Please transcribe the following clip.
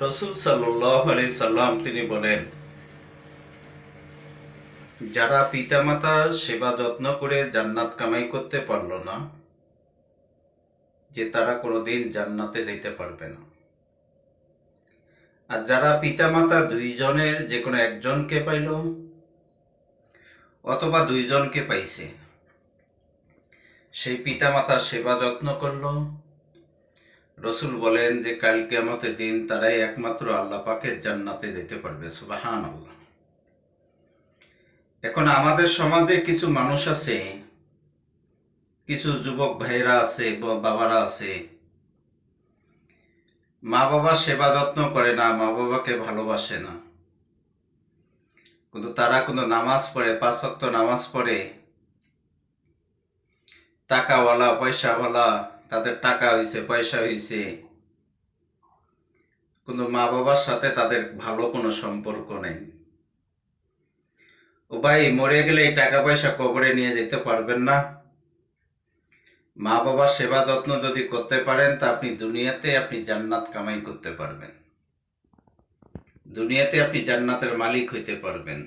রসুল সাল্লাল্লাহু আলাইহি সাল্লাম তিনি বলেন, যারা পিতামাতার সেবা যত্ন করে জান্নাত কামাই করতে পারল না, যে তারা কোনোদিন জান্নাতে যেতে পারবে না। আর যারা পিতামাতা দুইজনের যে কোনো একজনকে পাইল অথবা দুইজনকে পাইছে, সেই পিতামাতার সেবা যত্ন করল, রসুল বলেন যে কাল কিয়ামতের দিন তারাই একমাত্র আল্লাহ পাকের জান্নাতে যেতে পারবে। সুবহানাল্লাহ। এখন আমাদের সমাজে কিছু মানুষ আছে, কিছু যুবক ভাইরা আছে, বাবারা আছে, মা বাবার সেবা যত্ন করে না, মা বাবাকে ভালোবাসে না, কিন্তু তারা কোনো নামাজ পড়ে, 5 ওয়াক্ত নামাজ পড়ে, টাকাওয়ালা পয়সাওয়ালা, তাদের টাকা হইছে পয়সা হইছে, কিন্তু মা বাবার সাথে তাদের ভালো কোনো সম্পর্ক নেই। ও ভাই, মরে গেলে এই টাকা পয়সা কবরে নিয়ে যেতে পারবেন না। মা বাবার সেবা যত্ন যদি করতে পারেন তা আপনি দুনিয়াতে আপনি জান্নাত কামাই করতে পারবেন, দুনিয়াতে আপনি জান্নাতের মালিক হইতে পারবেন।